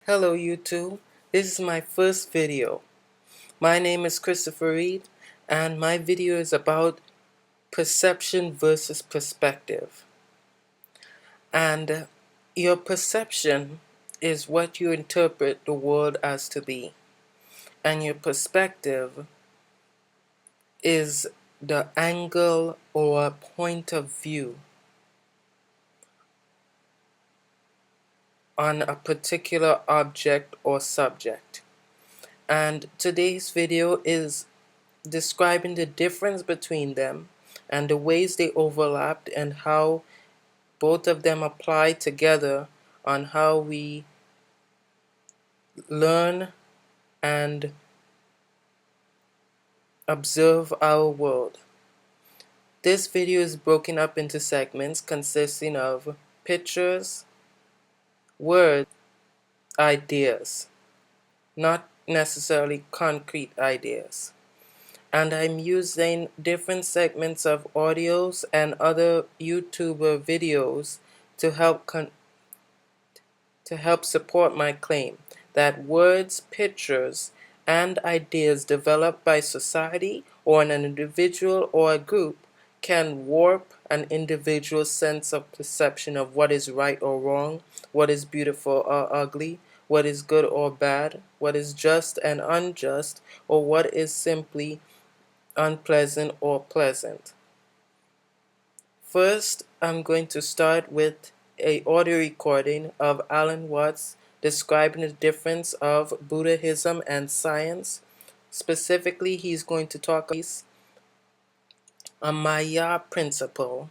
Hello YouTube, this is my first video. My name is Christopher Reed and my video is about perception versus perspective. And your perception is what you interpret the world as to be, and your perspective is the angle or point of view on a particular object or subject. And today's video is describing the difference between them and the ways they overlapped and how both of them apply together on how we learn and observe our world. This video is broken up into segments consisting of pictures, words, ideas, not necessarily concrete ideas. And I'm using different segments of audios and other YouTuber videos to help support my claim that words, pictures, and ideas developed by society or an individual or a group can warp an individual's sense of perception of what is right or wrong, what is beautiful or ugly, what is good or bad, what is just and unjust, or what is simply unpleasant or pleasant. First, I'm going to start with an audio recording of Alan Watts describing the difference of Buddhism and science. Specifically, he's going to talk about a Maya principle,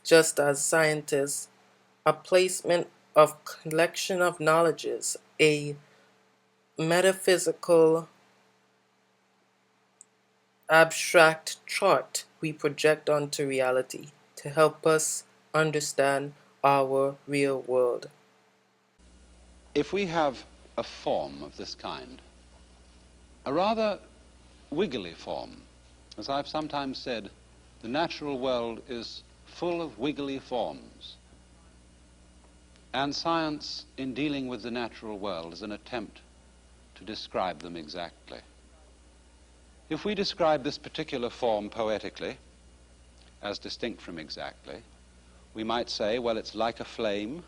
just as scientists, a placement of collection of knowledges, a metaphysical abstract chart we project onto reality to help us understand our real world. If we have a form of this kind, a rather wiggly form, as I've sometimes said, the natural world is full of wiggly forms, and science, in dealing with the natural world, is an attempt to describe them exactly. If we describe this particular form poetically, as distinct from exactly, we might say, well, it's like a flame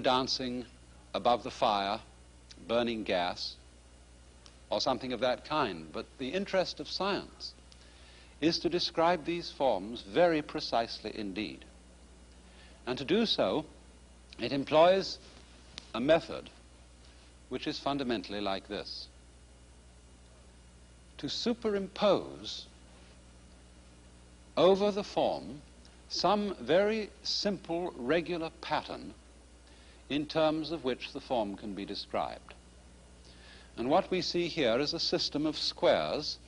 dancing above the fire, burning gas, or something of that kind. But the interest of science is to describe these forms very precisely indeed. And to do so, it employs a method which is fundamentally like this: to superimpose over the form some very simple, regular pattern in terms of which the form can be described. And what we see here is a system of squares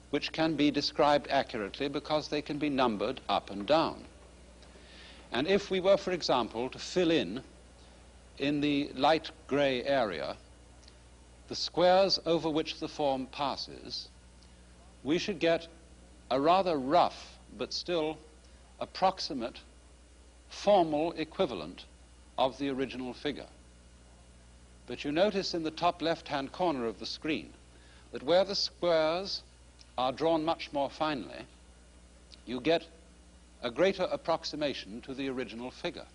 which can be described accurately because they can be numbered up and down. And if we were, for example, to fill in the light gray area, the squares over which the form passes, we should get a rather rough but still approximate formal equivalent of the original figure. But you notice in the top left-hand corner of the screen that where the squares are drawn much more finely, you get a greater approximation to the original figure.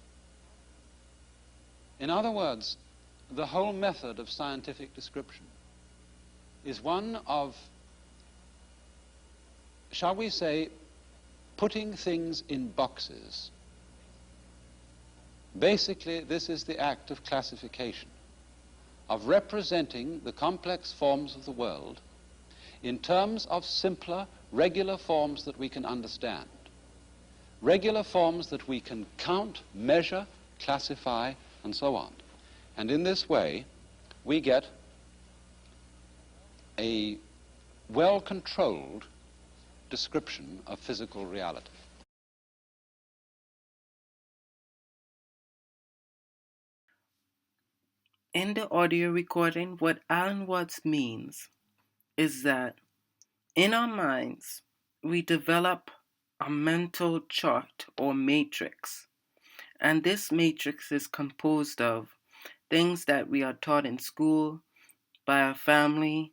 In other words, the whole method of scientific description is one of, shall we say, putting things in boxes. Basically, this is the act of classification, of representing the complex forms of the world in terms of simpler, regular forms that we can understand, regular forms that we can count, measure, classify, and so on. And in this way, we get a well-controlled description of physical reality. In the audio recording, what Alan Watts means is that in our minds, we develop a mental chart or matrix. And this matrix is composed of things that we are taught in school, by our family,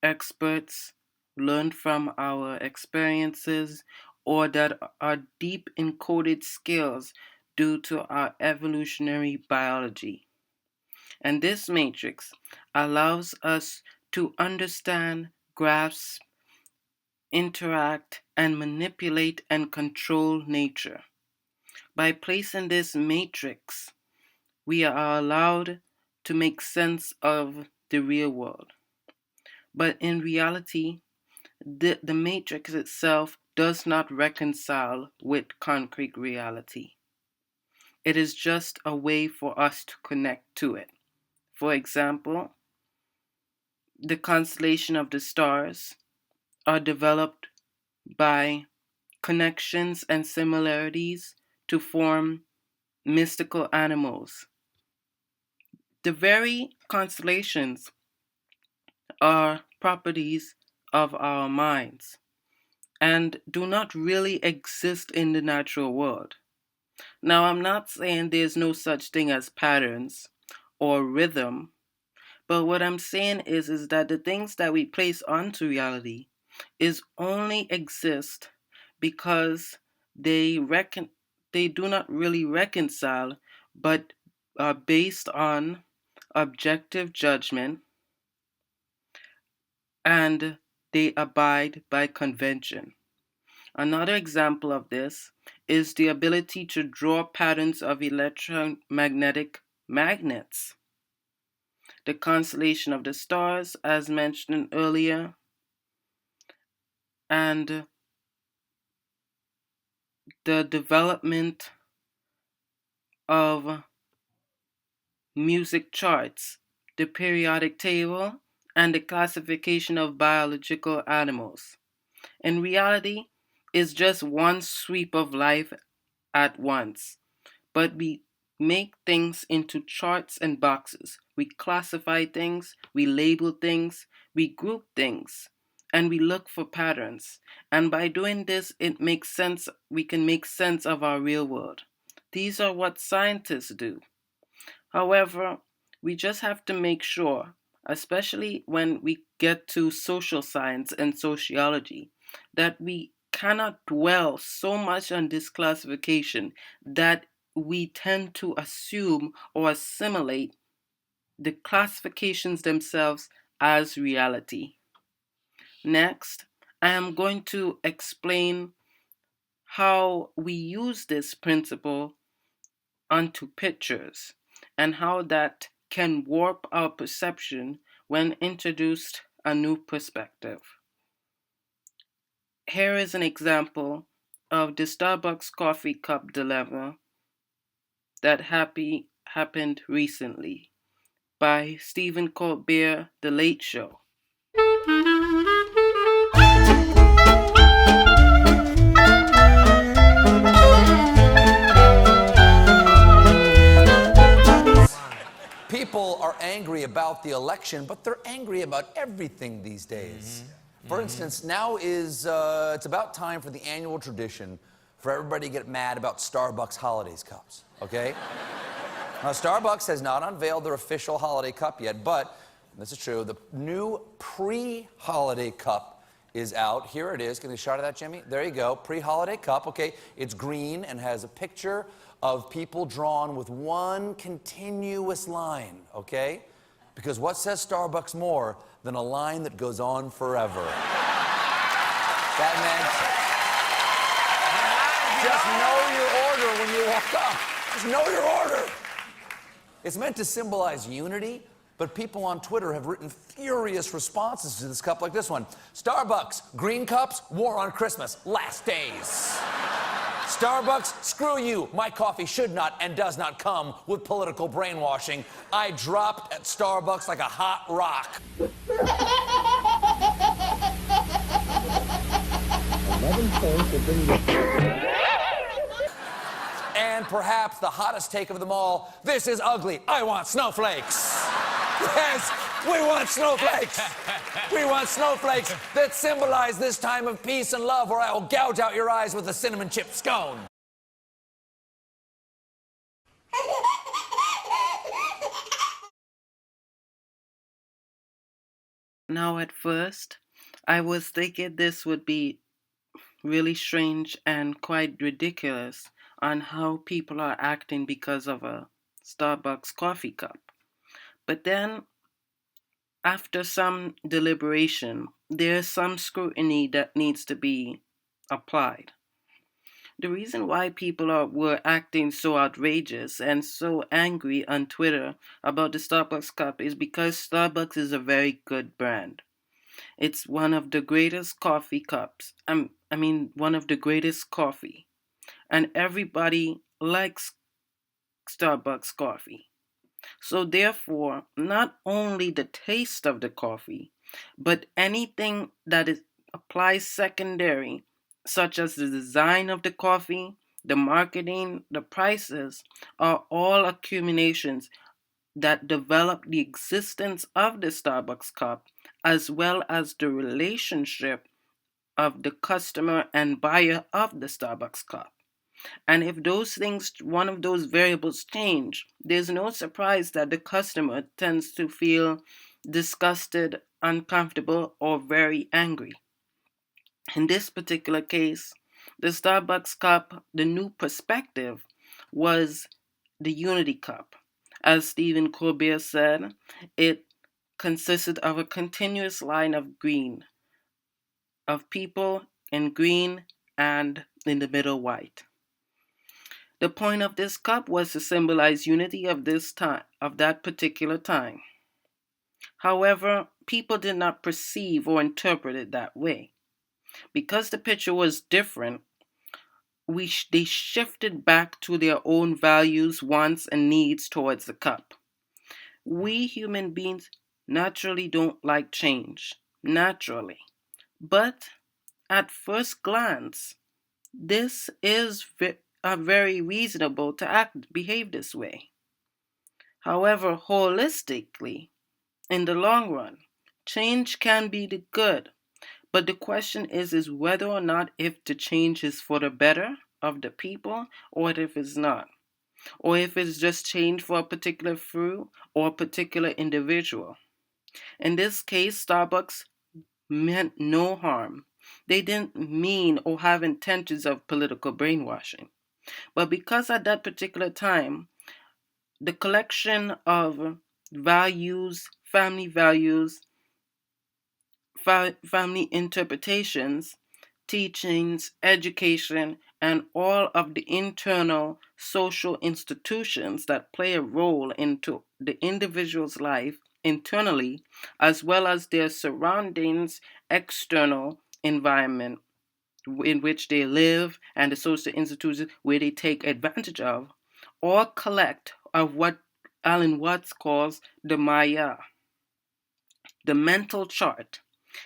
experts, learned from our experiences, or that are deep encoded skills due to our evolutionary biology. And this matrix allows us to understand, grasp, interact, and manipulate and control nature. By placing this matrix, we are allowed to make sense of the real world. But in reality, the matrix itself does not reconcile with concrete reality. It is just a way for us to connect to it. For example, the constellation of the stars are developed by connections and similarities to form mystical animals. The very constellations are properties of our minds and do not really exist in the natural world. Now, I'm not saying there's no such thing as patterns or rhythm, but what I'm saying is that the things that we place onto reality is only exist because they do not really reconcile, but are based on objective judgment, and they abide by convention. Another example of this is the ability to draw patterns of electromagnetic magnets. The constellation of the stars, as mentioned earlier, and the development of music charts, the periodic table, and the classification of biological animals. In reality, it's just one sweep of life at once, but we make things into charts and boxes. We classify things, we label things, we group things, and we look for patterns. And by doing this, we can make sense of our real world. These are what scientists do. However, we just have to make sure, especially when we get to social science and sociology, that we cannot dwell so much on this classification that we tend to assume or assimilate the classifications themselves as reality. Next, I am going to explain how we use this principle onto pictures and how that can warp our perception when introduced a new perspective. Here is an example of the Starbucks coffee cup dilemma that happened recently by Stephen Colbert, The Late Show. People are angry about the election, but they're angry about everything these days. For instance, now it's about time for the annual tradition for everybody to get mad about Starbucks holidays cups, okay? Now, Starbucks has not unveiled their official holiday cup yet, but, this is true, the new pre-holiday cup is out. Here it is. Can you shot of that, Jimmy? There you go. Pre-holiday cup, okay? It's green and has a picture of people drawn with one continuous line, okay? Because what says Starbucks more than a line that goes on forever? That meant just know your order when you walk up. Just know your order. It's meant to symbolize unity, but people on Twitter have written furious responses to this cup like this one. Starbucks, green cups, war on Christmas, last days. Starbucks, screw you. My coffee should not and does not come with political brainwashing. I dropped at Starbucks like a hot rock. And perhaps the hottest take of them all, this is ugly. I want snowflakes. Yes, we want snowflakes. We want snowflakes that symbolize this time of peace and love, or I will gouge out your eyes with a cinnamon chip scone. Now, at first, I was thinking this would be really strange and quite ridiculous on how people are acting because of a Starbucks coffee cup. But then, after some deliberation, there's some scrutiny that needs to be applied. The reason why were acting so outrageous and so angry on Twitter about the Starbucks cup is because Starbucks is a very good brand. It's one of the greatest coffee cups. One of the greatest coffee. And everybody likes Starbucks coffee. So, therefore, not only the taste of the coffee, but anything that applies secondary, such as the design of the coffee, the marketing, the prices, are all accumulations that develop the existence of the Starbucks cup, as well as the relationship of the customer and buyer of the Starbucks cup. And if those things, one of those variables change, there's no surprise that the customer tends to feel disgusted, uncomfortable, or very angry. In this particular case, the Starbucks cup, the new perspective was the Unity Cup. As Stephen Colbert said, it consisted of a continuous line of green, of people in green and in the middle white. The point of this cup was to symbolize unity of this time, of that particular time. However, people did not perceive or interpret it that way. Because the picture was different, they shifted back to their own values, wants, and needs towards the cup. We human beings naturally don't like change, naturally. But at first glance, this is very reasonable to behave this way. However, holistically, in the long run, change can be the good. But the question is whether or not if the change is for the better of the people or if it's not. Or if it's just change for a particular few or a particular individual. In this case, Starbucks meant no harm. They didn't mean or have intentions of political brainwashing. But because at that particular time, the collection of values, family values, family interpretations, teachings, education, and all of the internal social institutions that play a role into the individual's life internally, as well as their surroundings, external environment in which they live, and the social institutions where they take advantage of, or collect of what Alan Watts calls the Maya, the mental chart.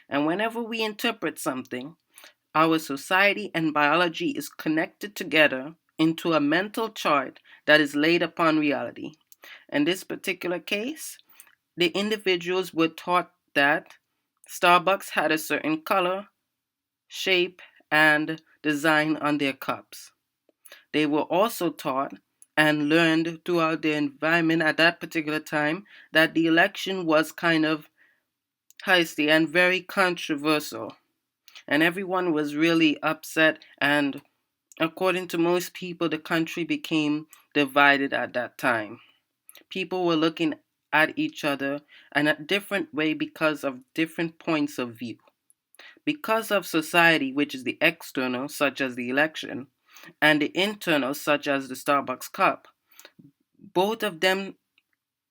And whenever we interpret something, our society and biology is connected together into a mental chart that is laid upon reality. In this particular case, the individuals were taught that Starbucks had a certain color, shape, and design on their cups. They were also taught and learned throughout their environment at that particular time that the election was kind of heisty and very controversial. And everyone was really upset, and according to most people, the country became divided at that time. People were looking at each other in a different way because of different points of view. Because of society, which is the external, such as the election, and the internal, such as the Starbucks cup, both of them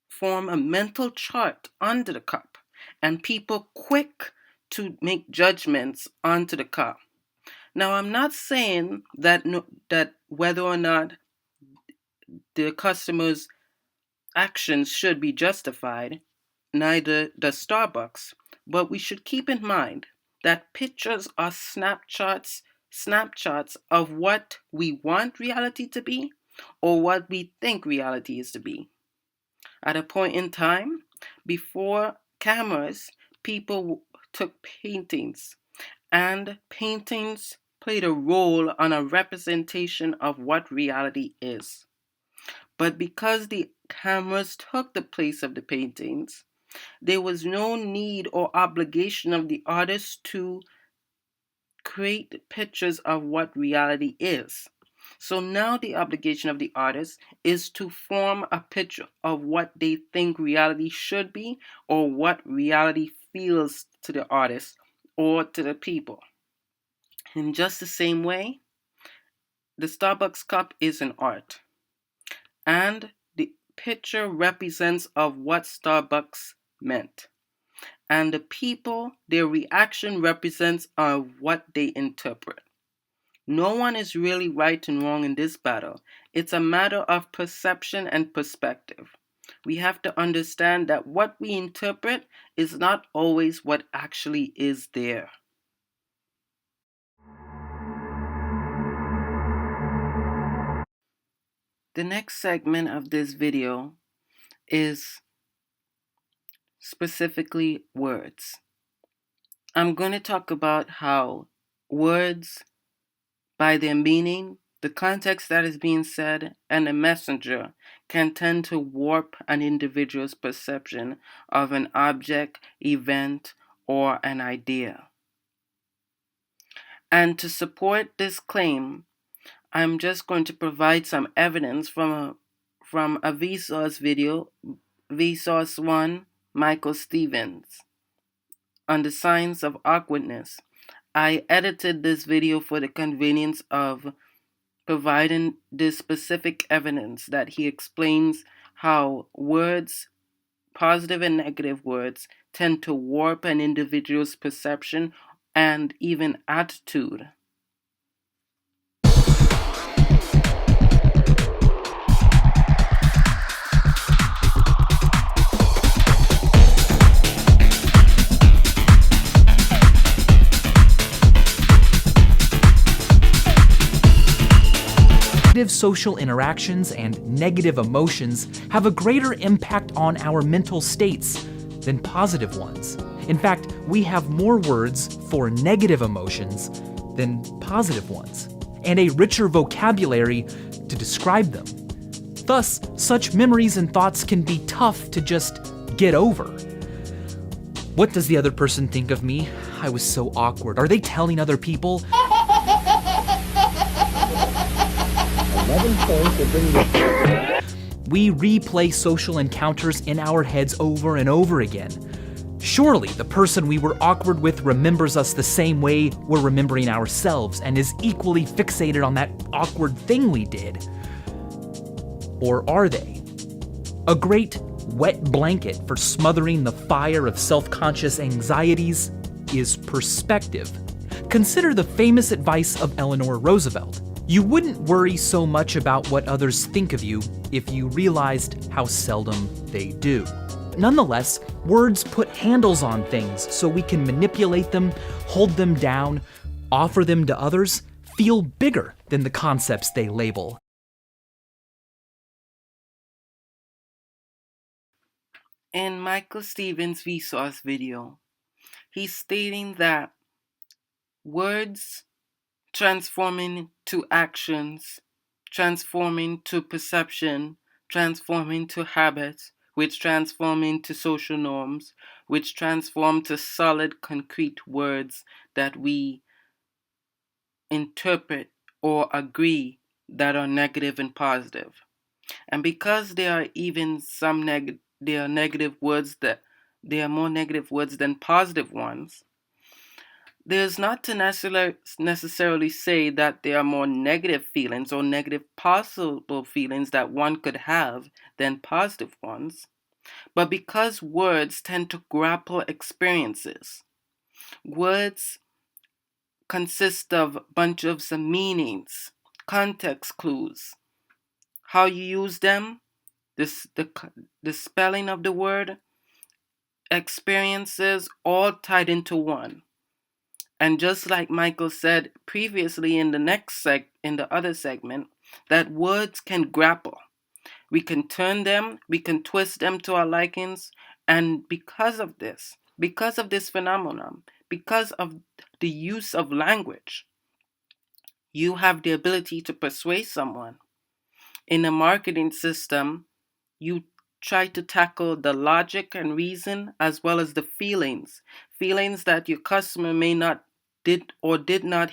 form a mental chart under the cup, and people quick to make judgments onto the cup. Now, I'm not saying that whether or not the customer's actions should be justified, neither does Starbucks, but we should keep in mind that pictures are snapshots of what we want reality to be or what we think reality is to be. At a point in time, before cameras, people took paintings, and paintings played a role on a representation of what reality is. But because the cameras took the place of the paintings, There was no need or obligation of the artist to create pictures of what reality is. So now the obligation of the artist is to form a picture of what they think reality should be or what reality feels to the artist or to the people. In just the same way, the Starbucks cup is an art, and the picture represents of what Starbucks meant. And the people, their reaction represents of what they interpret. No one is really right and wrong in this battle. It's a matter of perception and perspective. We have to understand that what we interpret is not always what actually is there. The next segment of this video is specifically words. I'm going to talk about how words, by their meaning, the context that is being said, and the messenger can tend to warp an individual's perception of an object, event, or an idea. And to support this claim, I'm just going to provide some evidence from a Vsauce video, Vsauce 1, Michael Stevens, on the signs of awkwardness. I edited this video for the convenience of providing this specific evidence that he explains how words, positive and negative words, tend to warp an individual's perception and even attitude. Negative social interactions and negative emotions have a greater impact on our mental states than positive ones. In fact, we have more words for negative emotions than positive ones, and a richer vocabulary to describe them. Thus, such memories and thoughts can be tough to just get over. What does the other person think of me? I was so awkward. Are they telling other people? We replay social encounters in our heads over and over again. Surely the person we were awkward with remembers us the same way we're remembering ourselves and is equally fixated on that awkward thing we did. Or are they? A great wet blanket for smothering the fire of self-conscious anxieties is perspective. Consider the famous advice of Eleanor Roosevelt. You wouldn't worry so much about what others think of you if you realized how seldom they do. Nonetheless, words put handles on things so we can manipulate them, hold them down, offer them to others, feel bigger than the concepts they label. In Michael Stevens' Vsauce video, he's stating that words transforming to actions, transforming to perception, transforming to habits, which transform into social norms, which transform to solid, concrete words that we interpret or agree that are negative and positive. And because there are even some negative words that there are more negative words than positive ones, there's not to necessarily say that there are more negative feelings or negative possible feelings that one could have than positive ones. But because words tend to grapple experiences, words consist of bunches of meanings, context clues, how you use them, the spelling of the word, experiences, all tied into one. And just like Michael said previously in the other segment, that words can grapple. We can turn them, we can twist them to our likings, and because of this phenomenon, because of the use of language, you have the ability to persuade someone. In a marketing system, you try to tackle the logic and reason as well as the feelings that your customer may not did not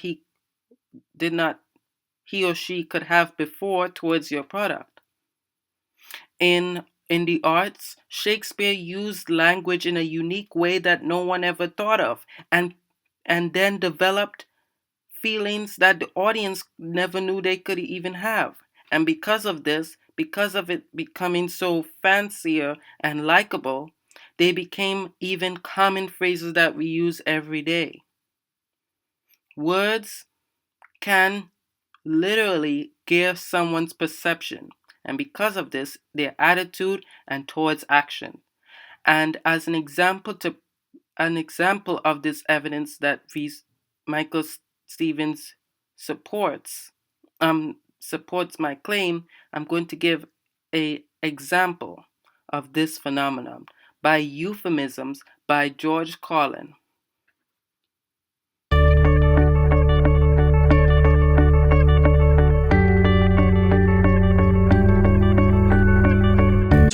he or she could have before towards your product. In the arts, Shakespeare used language in a unique way that no one ever thought of, and then developed feelings that the audience never knew they could even have. And because of this, because of it becoming so fancier and likable, they became even common phrases that we use every day. Words can literally gear someone's perception, and because of this, their attitude and towards action. And as an example of this evidence that Michael Stevens supports my claim, I'm going to give an example of this phenomenon by Euphemisms by George Carlin.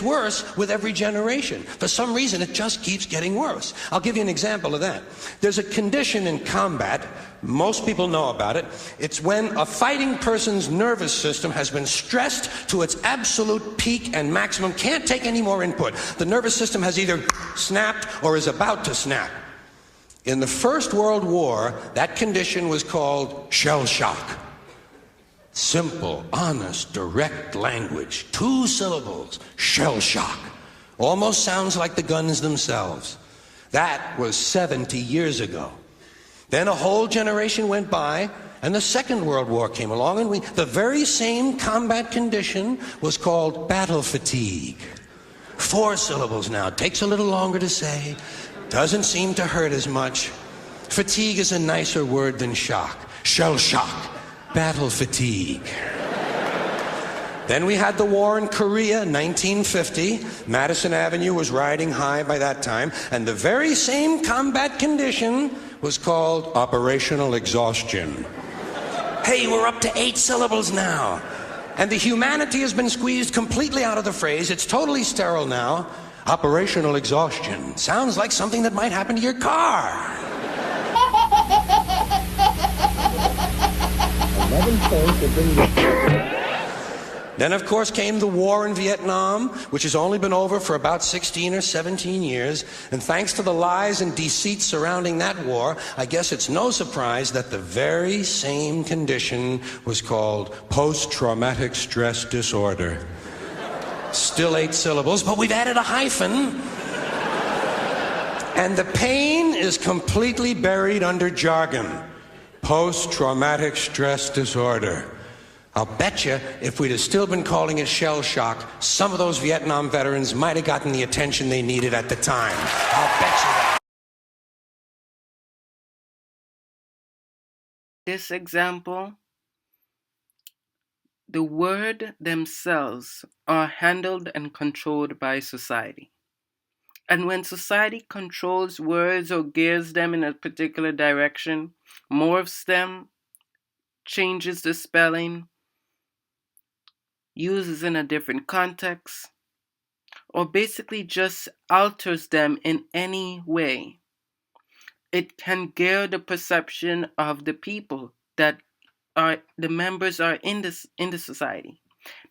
Worse with every generation. For some reason, it just keeps getting worse. I'll give you an example of that. There's a condition in combat, most people know about it. It's when a fighting person's nervous system has been stressed to its absolute peak and maximum, can't take any more input. The nervous system has either snapped or is about to snap. In the First World War, that condition was called shell shock. Simple, honest, direct language. 2 syllables. Shell shock. Almost sounds like the guns themselves. That was 70 years ago. Then a whole generation went by, and the Second World War came along, and the very same combat condition was called battle fatigue. 4 syllables now. Takes a little longer to say. Doesn't seem to hurt as much. Fatigue is a nicer word than shock. Shell shock. Battle fatigue. Then we had the war in Korea, 1950. Madison Avenue was riding high by that time, and the very same combat condition was called operational exhaustion. Hey, we're up to 8 syllables now. And the humanity has been squeezed completely out of the phrase. It's totally sterile now. Operational exhaustion. Sounds like something that might happen to your car. 11 points have been. Then, of course, came the war in Vietnam, which has only been over for about 16 or 17 years. And thanks to the lies and deceit surrounding that war, I guess it's no surprise that the very same condition was called post-traumatic stress disorder. Still 8 syllables, but we've added a hyphen. And the pain is completely buried under jargon. Post-traumatic stress disorder. I'll bet you if we'd have still been calling it shell shock, some of those Vietnam veterans might have gotten the attention they needed at the time. I'll bet you that. This example, the word themselves are handled and controlled by society. And when society controls words or gears them in a particular direction, morphs them, changes the spelling, uses in a different context, or basically just alters them in any way, it can gear the perception of the people that are the members are in the society.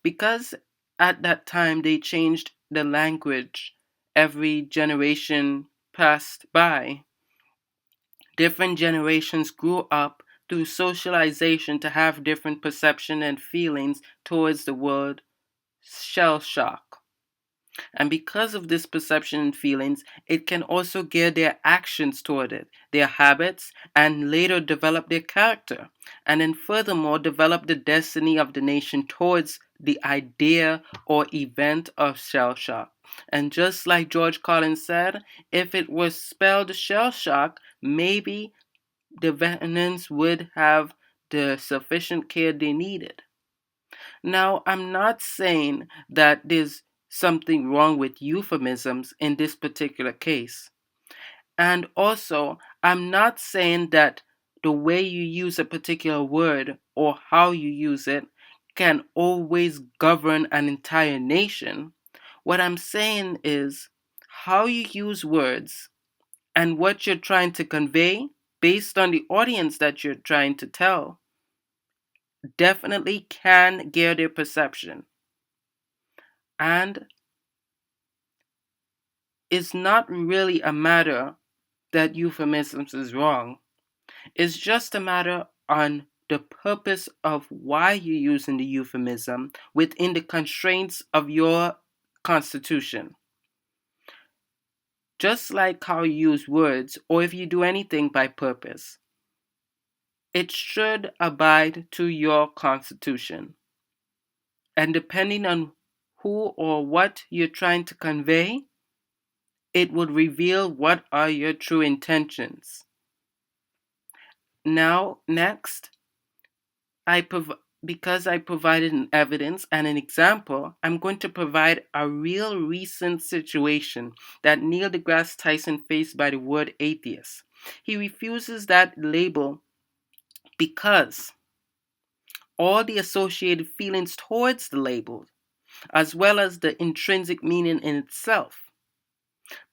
Because at that time they changed the language every generation passed by, different generations grew up through socialization to have different perception and feelings towards the word shell shock. And because of this perception and feelings, it can also gear their actions toward it, their habits, and later develop their character. And then furthermore, develop the destiny of the nation towards the idea or event of shell shock. And just like George Carlin said, if it was spelled shell shock, maybe the veterans would have the sufficient care they needed. Now, I'm not saying that there's something wrong with euphemisms in this particular case. And also, I'm not saying that the way you use a particular word or how you use it can always govern an entire nation. What I'm saying is how you use words and what you're trying to convey based on the audience that you're trying to tell definitely can gear their perception. And it's not really a matter that euphemisms is wrong. It's just a matter on the purpose of why you're using the euphemism within the constraints of your constitution. Just like how you use words, or if you do anything by purpose, it should abide to your constitution. And depending on who or what you're trying to convey, it would reveal what are your true intentions. Now, next, because I provided an evidence and an example, I'm going to provide a real recent situation that Neil deGrasse Tyson faced by the word atheist. He refuses that label because all the associated feelings towards the label, as well as the intrinsic meaning in itself.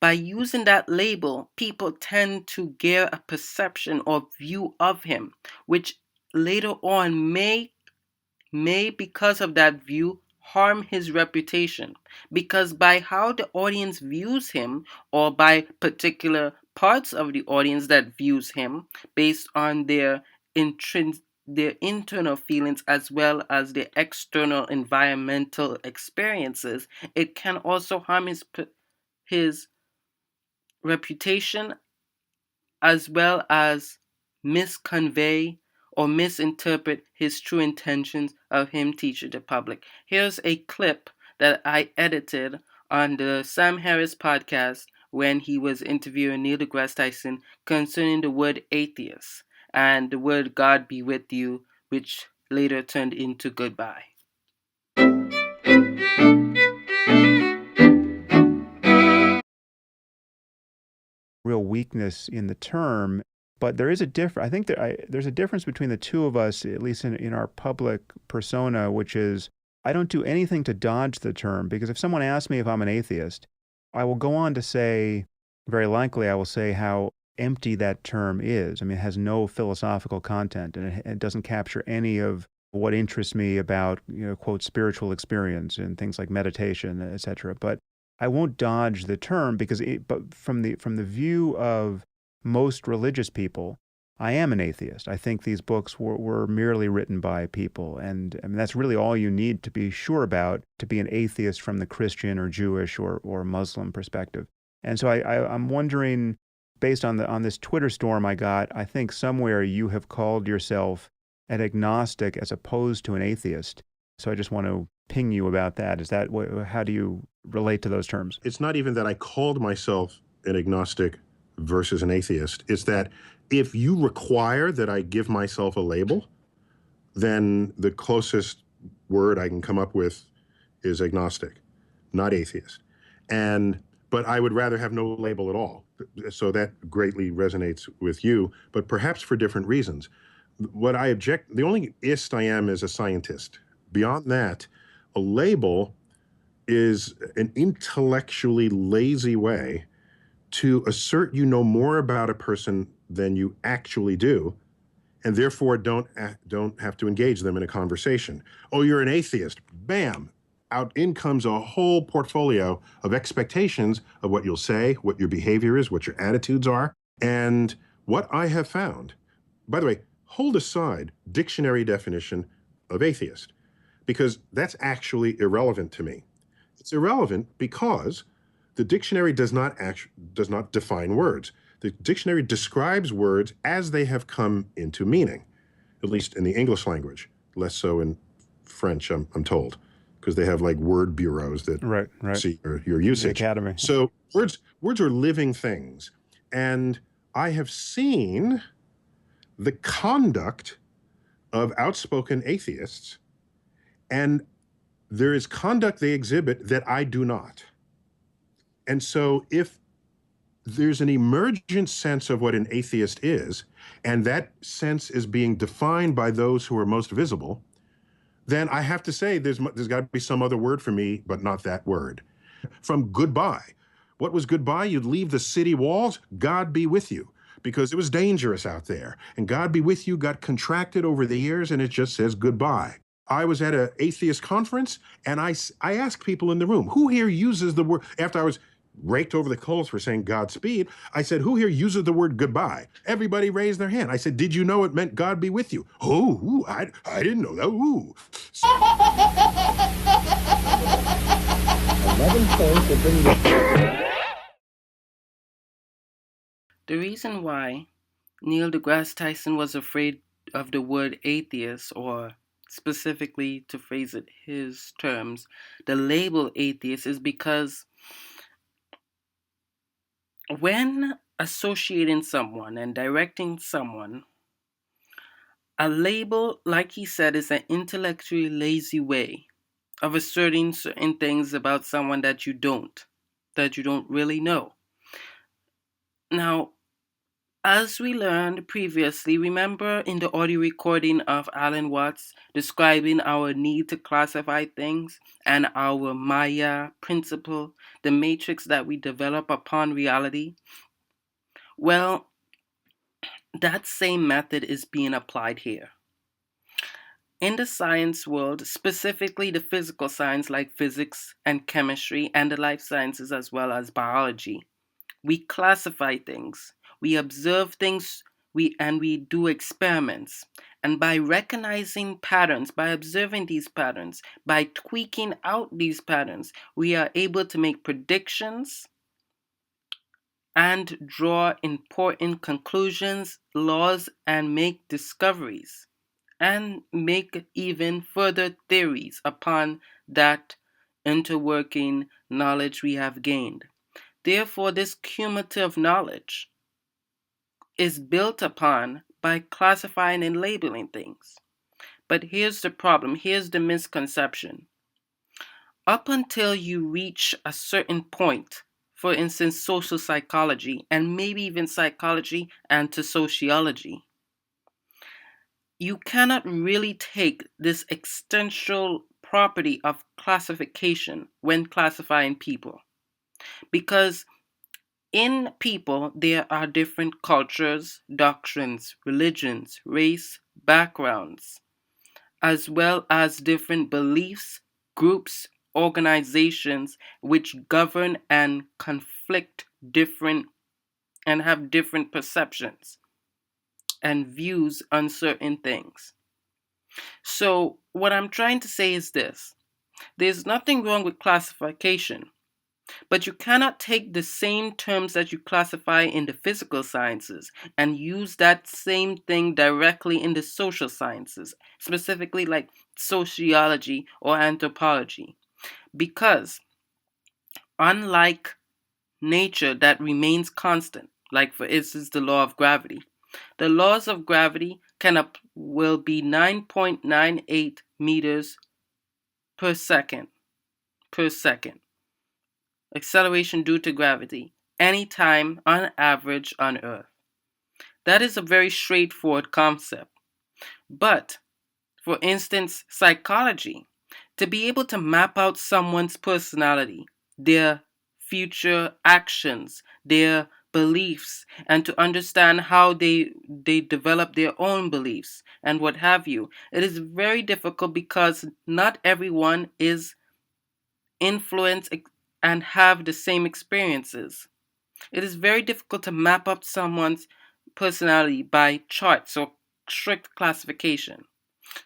By using that label, people tend to gear a perception or view of him, which later on may, because of that view, harm his reputation. Because by how the audience views him, or by particular parts of the audience that views him, based on their internal feelings as well as their external environmental experiences, it can also harm his reputation as well as misconvey or misinterpret his true intentions of him teaching the public. Here's a clip that I edited on the Sam Harris podcast when he was interviewing Neil deGrasse Tyson concerning the word atheist and the word God be with you, which later turned into goodbye. Real weakness in the term, but there is a difference. I think there's a difference between the two of us, at least in our public persona, which is I don't do anything to dodge the term, because if someone asks me if I'm an atheist, I will go on to say, very likely I will say how empty that term is. I mean, it has no philosophical content, and it doesn't capture any of what interests me about, quote, spiritual experience and things like meditation, etc. But I won't dodge the term because, but from the view of most religious people, I am an atheist. I think these books were merely written by people, and I mean that's really all you need to be sure about to be an atheist from the Christian or Jewish or Muslim perspective. And so I'm wondering, based on this Twitter storm I got, I think somewhere you have called yourself an agnostic as opposed to an atheist. So I just want to ping you about that. Is that how do you relate to those terms? It's not even that I called myself an agnostic versus an atheist. It's that if you require that I give myself a label, then the closest word I can come up with is agnostic, not atheist. But I would rather have no label at all. So that greatly resonates with you, but perhaps for different reasons. The only ist I am is a scientist. Beyond that, a label is an intellectually lazy way to assert you know more about a person than you actually do, and therefore don't have to engage them in a conversation. Oh, you're an atheist. Bam! Out in comes a whole portfolio of expectations of what you'll say, what your behavior is, what your attitudes are. And what I have found, by the way, hold aside dictionary definition of atheist, because that's actually irrelevant to me. It's irrelevant because the dictionary does not define words. The dictionary describes words as they have come into meaning, at least in the English language, less so in French, I'm told, because they have like word bureaus that see your usage. The Academy. So words are living things. And I have seen the conduct of outspoken atheists, and there is conduct they exhibit that I do not. And so if there's an emergent sense of what an atheist is, and that sense is being defined by those who are most visible, then I have to say there's got to be some other word for me, but not that word. from goodbye. What was goodbye? You'd leave the city walls, God be with you, because it was dangerous out there. And God be with you got contracted over the years, and it just says goodbye. I was at an atheist conference, and I asked people in the room, who here uses the word, after I was raked over the coals for saying Godspeed, I said, who here uses the word goodbye? Everybody raised their hand. I said, did you know it meant God be with you? Oh, ooh, I didn't know that. Ooh. 11 points will bring you. The reason why Neil deGrasse Tyson was afraid of the word atheist, or specifically, to phrase it his terms, the label atheist, is because when associating someone and directing someone, a label, like he said, is an intellectually lazy way of asserting certain things about someone that you don't really know. Now, as we learned previously, remember in the audio recording of Alan Watts describing our need to classify things and our Maya principle, the matrix that we develop upon reality? Well, that same method is being applied here. In the science world, specifically the physical science like physics and chemistry, and the life sciences as well as biology, we classify things, we observe things, we do experiments. And by recognizing patterns, by observing these patterns, by tweaking out these patterns, we are able to make predictions and draw important conclusions, laws, and make discoveries, and make even further theories upon that interworking knowledge we have gained. Therefore, this cumulative knowledge is built upon by classifying and labeling things. But here's the problem, here's the misconception. Up until you reach a certain point, for instance, social psychology, and maybe even psychology and to sociology, you cannot really take this existential property of classification when classifying people. Because in people, there are different cultures, doctrines, religions, race, backgrounds, as well as different beliefs, groups, organizations which govern and conflict different and have different perceptions and views on certain things. So what I'm trying to say is this: there's nothing wrong with classification, but you cannot take the same terms that you classify in the physical sciences and use that same thing directly in the social sciences, specifically like sociology or anthropology. Because unlike nature that remains constant, like for instance the law of gravity, the laws of gravity will be 9.98 meters per second acceleration due to gravity anytime on average on Earth. That is a very straightforward concept. But, for instance, psychology, to be able to map out someone's personality, their future actions, their beliefs, and to understand how they develop their own beliefs and what have you, it is very difficult because not everyone is influenced and have the same experiences. It is very difficult to map up someone's personality by charts or strict classification.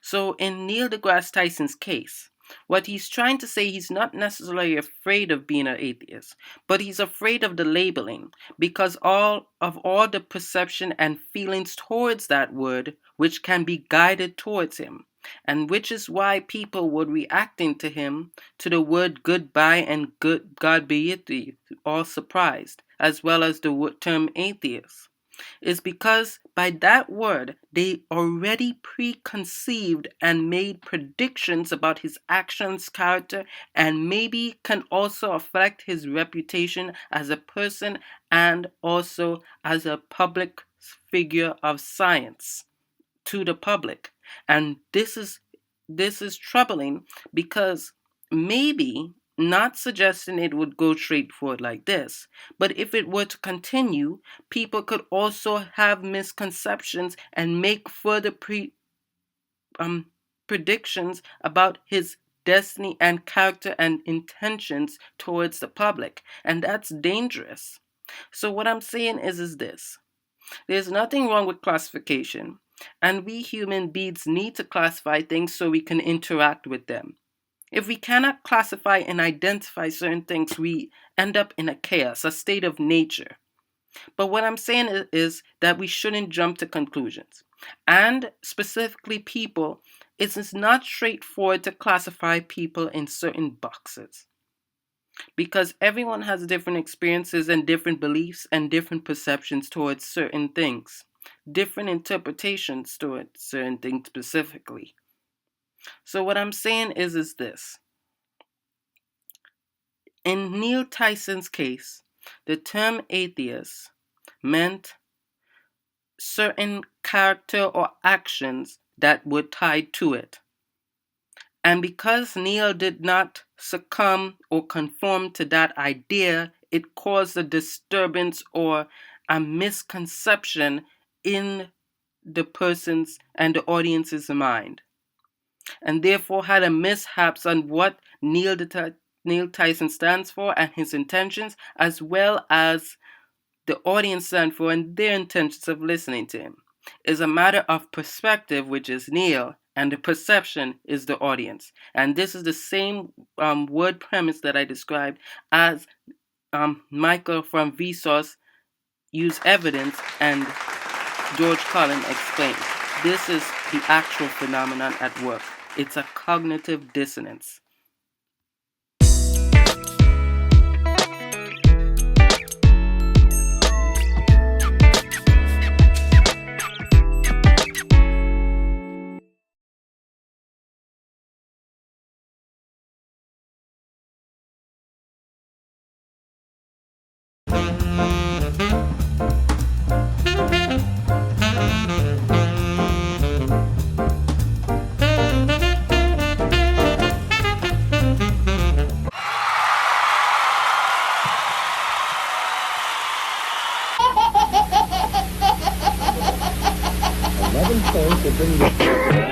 So in Neil deGrasse Tyson's case, what he's trying to say, he's not necessarily afraid of being an atheist, but he's afraid of the labeling because all the perception and feelings towards that word which can be guided towards him, and which is why people were reacting to him, to the word goodbye and God be with you, all surprised, as well as the term atheist, is because by that word they already preconceived and made predictions about his actions, character, and maybe can also affect his reputation as a person and also as a public figure of science to the public. And this is troubling because maybe not suggesting it would go straight forward like this, but if it were to continue, people could also have misconceptions and make further predictions about his destiny and character and intentions towards the public, and that's dangerous. So what I'm saying is this: there's nothing wrong with classification, and we human beings need to classify things so we can interact with them. If we cannot classify and identify certain things, we end up in a chaos, a state of nature. But what I'm saying is that we shouldn't jump to conclusions. And specifically people, it is not straightforward to classify people in certain boxes. Because everyone has different experiences and different beliefs and different perceptions towards certain things. Different interpretations towards certain things specifically. So what I'm saying is this. In Neil Tyson's case, the term atheist meant certain character or actions that were tied to it. And because Neil did not succumb or conform to that idea, it caused a disturbance or a misconception in the person's and the audience's mind, and therefore had a mishaps on what Neil Tyson stands for and his intentions, as well as the audience stand for and their intentions of listening to him. It's a matter of perspective, which is Neil, and the perception is the audience. And this is the same word premise that I described as Michael from Vsauce used evidence and George Carlin explained. This is the actual phenomenon at work. It's a cognitive dissonance. Points will bring you